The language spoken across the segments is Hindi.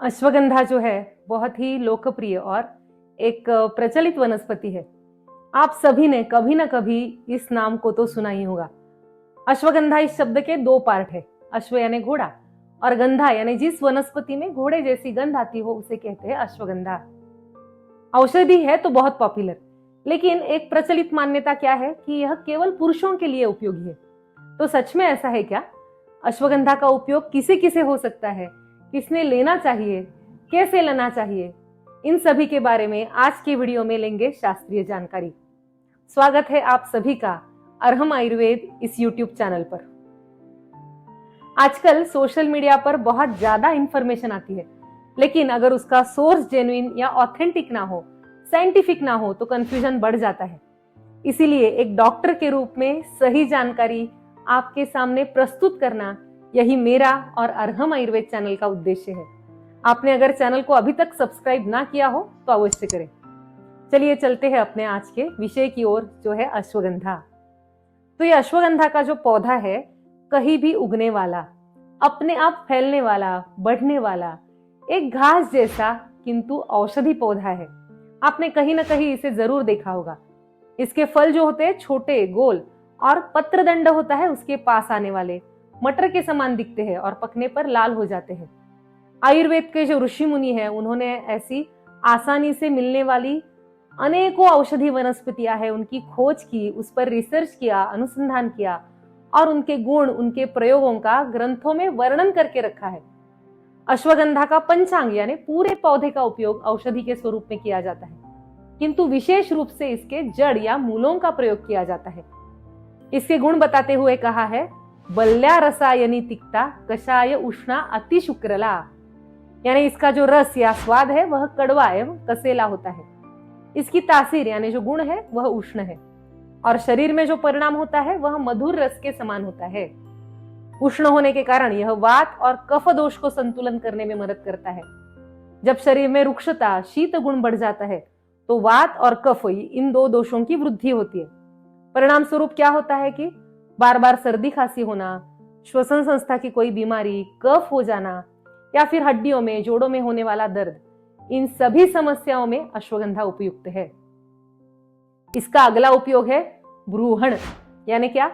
अश्वगंधा जो है बहुत ही लोकप्रिय और एक प्रचलित वनस्पति है। आप सभी ने कभी ना कभी इस नाम को तो सुना ही होगा। अश्वगंधा इस शब्द के दो पार्ट है, अश्व यानी घोड़ा और गंधा यानी जिस वनस्पति में घोड़े जैसी गंध आती हो उसे कहते हैं अश्वगंधा। औषधि है तो बहुत पॉपुलर, लेकिन एक प्रचलित मान्यता क्या है कि यह केवल पुरुषों के लिए उपयोगी है। तो सच में ऐसा है क्या? अश्वगंधा का उपयोग किसे किसे हो सकता है, किसने लेना चाहिए, कैसे लेना चाहिए, इन सभी के बारे में आज की वीडियो में लेंगे शास्त्रीय जानकारी। स्वागत है आप सभी का अरहम आयुर्वेद इस YouTube चैनल पर। आजकल सोशल मीडिया पर बहुत ज्यादा इंफॉर्मेशन आती है, लेकिन अगर उसका सोर्स जेन्युइन या ऑथेंटिक ना हो, साइंटिफिक ना हो तो कंफ्यूजन बढ़ जाता है। इसीलिए एक डॉक्टर के रूप में सही जानकारी आपके सामने प्रस्तुत करना, यही मेरा और अरहम आयुर्वेद चैनल का उद्देश्य है। आपने अगर चैनल को अभी तक सब्सक्राइब ना किया हो तो अवश्य करें। चलिए चलते हैं अपने आज के विषय की ओर, जो है अश्वगंधा। तो ये अश्वगंधा का जो पौधा है, कहीं भी उगने वाला, अपने आप फैलने वाला, बढ़ने वाला, एक घास जैसा किंतु औषधि पौधा है। आपने कहीं ना कहीं इसे जरूर देखा होगा। इसके फल जो होते हैं छोटे, गोल और पत्रदंड होता है उसके पास आने वाले, मटर के समान दिखते हैं और पकने पर लाल हो जाते हैं। आयुर्वेद के जो ऋषि मुनि हैं, उन्होंने ऐसी आसानी से मिलने वाली अनेकों औषधि वनस्पतियां हैं, उनकी खोज की, उस पर रिसर्च किया, अनुसंधान किया और उनके गुण, उनके प्रयोगों का ग्रंथों में वर्णन करके रखा है। अश्वगंधा का पंचांग यानी पूरे पौधे का उपयोग औषधि के स्वरूप में किया जाता है, किंतु विशेष रूप से इसके जड़ या मूलों का प्रयोग किया जाता है। इसके गुण बताते हुए कहा है, बल्या रसायनी तिक्ता कषाय उष्णा अति शुक्रला, यानी इसका जो रस या स्वाद है वह कड़वा एवं कसेला होता है। इसकी तासीर यानी जो गुण है वह उष्ण है और शरीर में जो परिणाम होता है वह मधुर रस के समान होता है। उष्ण होने के कारण यह वात और कफ दोष को संतुलन करने में मदद करता है। जब शरीर में रुक्षता, शीत गुण बढ़ जाता है तो वात और कफ, इन दो दोषों की वृद्धि होती है। परिणाम स्वरूप क्या होता है कि बार बार सर्दी खांसी होना, श्वसन संस्था की कोई बीमारी, कफ हो जाना या फिर हड्डियों में, जोड़ों में होने वाला दर्द, इन सभी समस्याओं में अश्वगंधा उपयुक्त है। इसका अगला उपयोग है ब्रूहण, यानी क्या?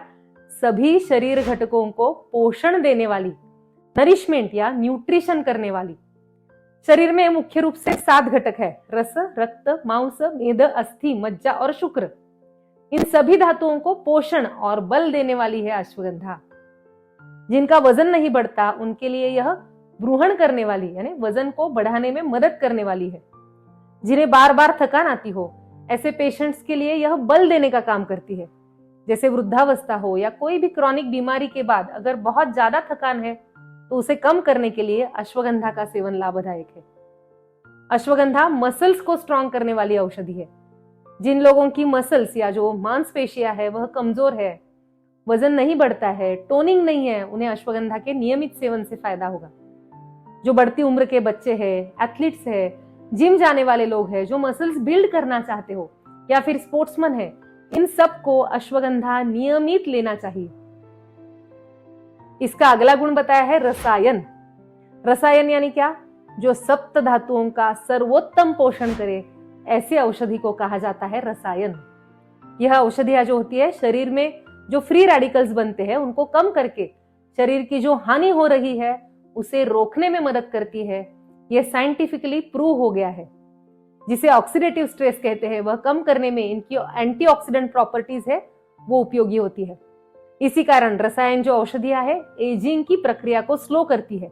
सभी शरीर घटकों को पोषण देने वाली, नरिशमेंट या न्यूट्रिशन करने वाली। शरीर में मुख्य रूप से 7 घटक है, रस, रक्त, मांस, मेद, अस्थि, मज्जा और शुक्र। इन सभी धातुओं को पोषण और बल देने वाली है अश्वगंधा। जिनका वजन नहीं बढ़ता उनके लिए यह ब्रूहण करने वाली यानी वजन को बढ़ाने में मदद करने वाली है। जिन्हें बार बार थकान आती हो, ऐसे पेशेंट्स के लिए यह बल देने का काम करती है। जैसे वृद्धावस्था हो या कोई भी क्रॉनिक बीमारी के बाद अगर बहुत ज्यादा थकान है तो उसे कम करने के लिए अश्वगंधा का सेवन लाभदायक है। अश्वगंधा मसल्स को स्ट्रॉन्ग करने वाली औषधि है। जिन लोगों की मसल्स या जो मांसपेशियां है वह कमजोर है, वजन नहीं बढ़ता है, टोनिंग नहीं है, उन्हें अश्वगंधा के नियमित सेवन से फायदा होगा। जो बढ़ती उम्र के बच्चे हैं, एथलीट्स है, जिम जाने वाले लोग हैं, जो मसल्स बिल्ड करना चाहते हो या फिर स्पोर्ट्समैन है, इन सबको अश्वगंधा नियमित लेना चाहिए। इसका अगला गुण बताया है रसायन। रसायन यानी क्या? जो सप्त धातुओं का सर्वोत्तम पोषण करे, ऐसी औषधि को कहा जाता है रसायन। यह औषधियां जो होती है, शरीर में जो फ्री रेडिकल्स बनते हैं उनको कम करके शरीर की जो हानि हो रही है उसे रोकने में मदद करती है। यह साइंटिफिकली प्रूव हो गया है। जिसे ऑक्सीडेटिव स्ट्रेस कहते हैं, वह कम करने में इनकी एंटीऑक्सीडेंट प्रॉपर्टीज है वो उपयोगी होती है। इसी कारण रसायन जो औषधियां है, एजिंग की प्रक्रिया को स्लो करती है,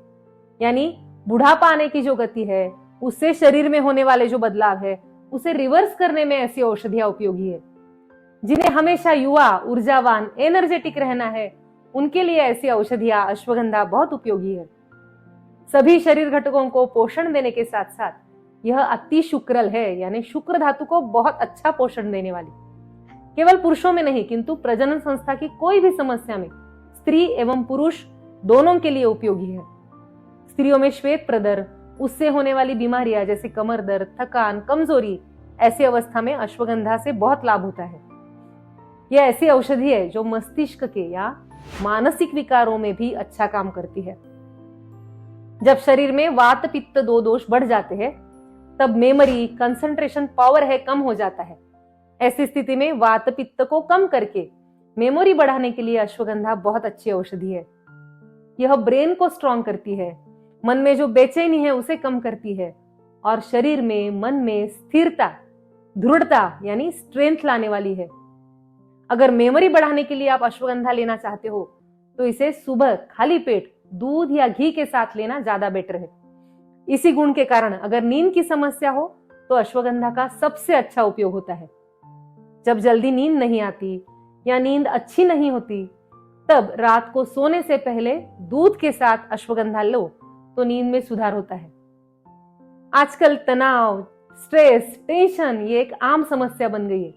यानी बुढ़ापा आने की जो गति है, उससे शरीर में होने वाले जो बदलाव है उसे रिवर्स करने में ऐसी औषधियां उपयोगी है। जिन्हें हमेशा युवा, ऊर्जावान, एनर्जेटिक रहना है, उनके लिए ऐसी औषधियां अश्वगंधा बहुत उपयोगी है। सभी शरीर घटकों को पोषण देने के साथ साथ यह अति शुक्रल है, यानी शुक्र धातु को बहुत अच्छा पोषण देने वाली। केवल पुरुषों में नहीं किंतु प्रजनन संस्था की कोई भी समस्या में स्त्री एवं पुरुष दोनों के लिए उपयोगी है। स्त्रियों में श्वेत प्रदर, उससे होने वाली बीमारियां जैसे कमर दर्द, थकान, कमजोरी, ऐसी अवस्था में अश्वगंधा से बहुत लाभ होता है। यह ऐसी औषधि है जो मस्तिष्क के या मानसिक विकारों में भी अच्छा काम करती है। जब शरीर में वात पित्त दो दोष बढ़ जाते हैं तब मेमोरी, कंसंट्रेशन पावर है कम हो जाता है। ऐसी स्थिति में वात पित्त को कम करके मेमोरी बढ़ाने के लिए अश्वगंधा बहुत अच्छी औषधि है। यह ब्रेन को स्ट्रॉन्ग करती है, मन में जो बेचैनी है उसे कम करती है और शरीर में, मन में स्थिरता, दृढ़ता यानी स्ट्रेंथ लाने वाली है। अगर मेमोरी बढ़ाने के लिए आप अश्वगंधा लेना चाहते हो तो इसे सुबह खाली पेट दूध या घी के साथ लेना ज्यादा बेटर है। इसी गुण के कारण अगर नींद की समस्या हो तो अश्वगंधा का सबसे अच्छा उपयोग होता है। जब जल्दी नींद नहीं आती या नींद अच्छी नहीं होती तब रात को सोने से पहले दूध के साथ अश्वगंधा लो तो नींद में सुधार होता है। आजकल तनाव, स्ट्रेस, टेंशन ये एक आम समस्या बन गई है।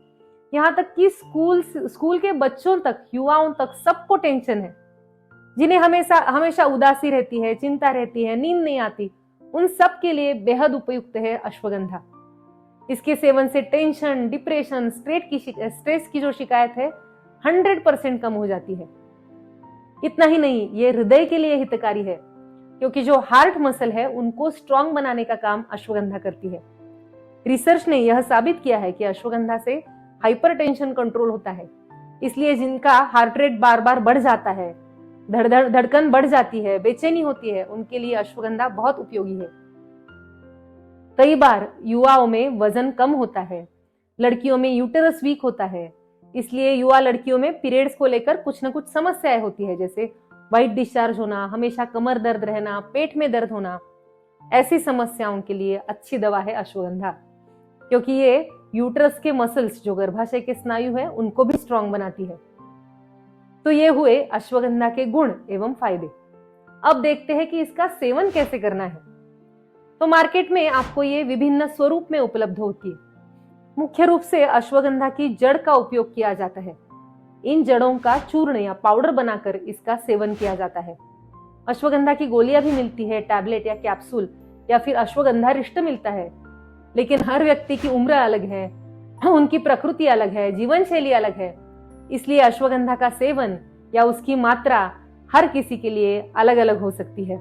यहाँ तक कि स्कूल के बच्चों तक, युवाओं तक सबको टेंशन है। जिन्हें हमेशा उदासी रहती है, चिंता रहती है, नींद नहीं आती, उन सब के लिए बेहद उपयुक्त है अश्वगंधा। इसके सेवन से टेंशन, डिप्रेशन, स्ट्रेस की जो शिकायत है 100% कम हो जाती है। इतना ही नहीं, ये हृदय के लिए हितकारी है क्योंकि जो हार्ट मसल है उनको स्ट्रांग बनाने का काम अश्वगंधा करती है। रिसर्च ने यह साबित किया है कि अश्वगंधा से हाइपरटेंशन कंट्रोल होता है। इसलिए जिनका हार्ट रेट बार बार बढ़ जाता है, धड़कन बढ़ जाती है, बेचैनी होती है, उनके लिए अश्वगंधा बहुत उपयोगी है। कई बार युवाओं में वजन कम होता है, लड़कियों में यूटेरस वीक होता है, इसलिए युवा लड़कियों में पीरियड्स को लेकर कुछ न कुछ समस्याएं होती है, जैसे व्हाइट डिस्चार्ज होना, हमेशा कमर दर्द रहना, पेट में दर्द होना। ऐसी समस्याओं के लिए अच्छी दवा है अश्वगंधा, क्योंकि ये यूट्रस के मसल्स, जो गर्भाशय के स्नायु है, उनको भी स्ट्रांग बनाती है। तो ये हुए अश्वगंधा के गुण एवं फायदे। अब देखते हैं कि इसका सेवन कैसे करना है। तो मार्केट में आपको ये विभिन्न स्वरूप में उपलब्ध होती है। मुख्य रूप से अश्वगंधा की जड़ का उपयोग किया जाता है। इन जड़ों का चूर्ण या पाउडर बनाकर इसका सेवन किया जाता है। अश्वगंधा की गोलियां भी मिलती है, टैबलेट या कैप्सूल, या फिर अश्वगंधा रिष्ट मिलता है। लेकिन हर व्यक्ति की उम्र अलग है, उनकी प्रकृति अलग है, जीवन शैली अलग है, इसलिए अश्वगंधा का सेवन या उसकी मात्रा हर किसी के लिए अलग अलग हो सकती है।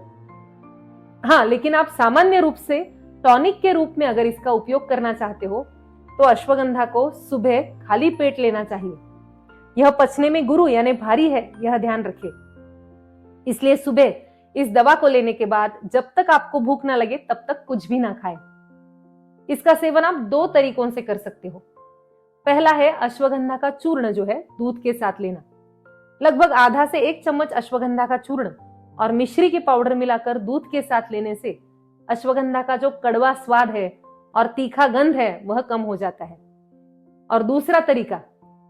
हाँ, लेकिन आप सामान्य रूप से टॉनिक के रूप में अगर इसका उपयोग करना चाहते हो तो अश्वगंधा को सुबह खाली पेट लेना चाहिए। यह पचने में गुरु यानी भारी है, यह ध्यान रखें। इसलिए सुबह इस दवा को लेने के बाद जब तक आपको भूख ना लगे तब तक कुछ भी ना खाएं। इसका सेवन आप 2 तरीकों से कर सकते हो। पहला है अश्वगंधा का चूर्ण, जो है दूध के साथ लेना। लगभग आधा से 1 चम्मच अश्वगंधा का चूर्ण और मिश्री के पाउडर मिलाकर दूध के साथ लेने से अश्वगंधा का जो कड़वा स्वाद है और तीखा गंध है वह कम हो जाता है। और दूसरा तरीका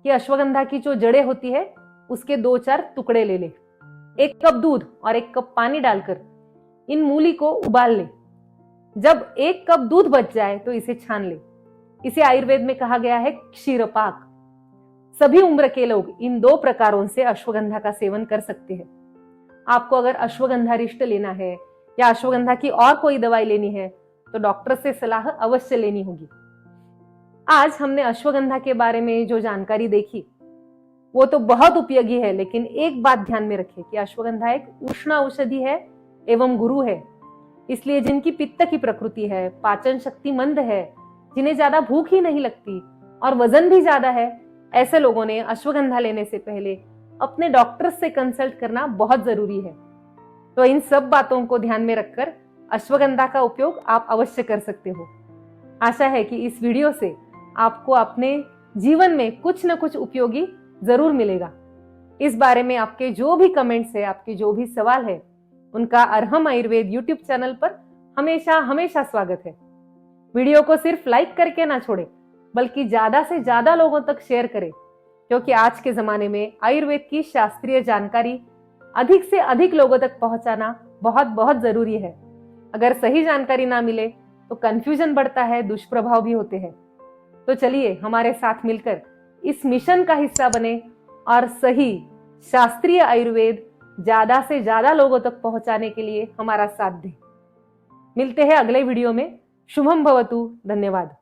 कि अश्वगंधा की जो जड़ें होती है उसके 2-4 टुकड़े ले ले, 1 कप दूध और 1 कप पानी डालकर इन मूली को उबाल ले। जब 1 कप दूध बच जाए तो इसे छान ले। इसे आयुर्वेद में कहा गया है क्षीरपाक। सभी उम्र के लोग इन 2 प्रकारों से अश्वगंधा का सेवन कर सकते हैं। आपको अगर अश्वगंधा रिष्ट लेना है या अश्वगंधा की और कोई दवाई लेनी है तो डॉक्टर से सलाह अवश्य लेनी होगी। आज हमने अश्वगंधा के बारे में जो जानकारी देखी वो तो बहुत उपयोगी है, लेकिन एक बात ध्यान में रखें कि अश्वगंधा एक उष्ण औषधि है एवं गुरु है। इसलिए जिनकी पित्त की प्रकृति है, पाचन शक्ति मंद है, जिन्हें ज्यादा भूख ही नहीं लगती और वजन भी ज्यादा है, ऐसे लोगों ने अश्वगंधा लेने से पहले अपने डॉक्टर से कंसल्ट करना बहुत जरूरी है। तो इन सब बातों को ध्यान में रखकर अश्वगंधा का उपयोग आप अवश्य कर सकते हो। आशा है कि इस वीडियो से आपको अपने जीवन में कुछ न कुछ उपयोगी जरूर मिलेगा। इस बारे में आपके जो भी कमेंट्स है, आपके जो भी सवाल है, उनका अरहम आयुर्वेद यूट्यूब चैनल पर हमेशा स्वागत है। वीडियो को सिर्फ लाइक करके ना छोड़े, बल्कि ज्यादा से ज्यादा लोगों तक शेयर करें, क्योंकि आज के जमाने में आयुर्वेद की शास्त्रीय जानकारी अधिक से अधिक लोगों तक पहुंचाना बहुत बहुत जरूरी है। अगर सही जानकारी ना मिले तो कंफ्यूजन बढ़ता है, दुष्प्रभाव भी होते हैं। तो चलिए हमारे साथ मिलकर इस मिशन का हिस्सा बने और सही शास्त्रीय आयुर्वेद ज्यादा से ज्यादा लोगों तक पहुंचाने के लिए हमारा साथ दें। मिलते हैं अगले वीडियो में। शुभम भवतु। धन्यवाद।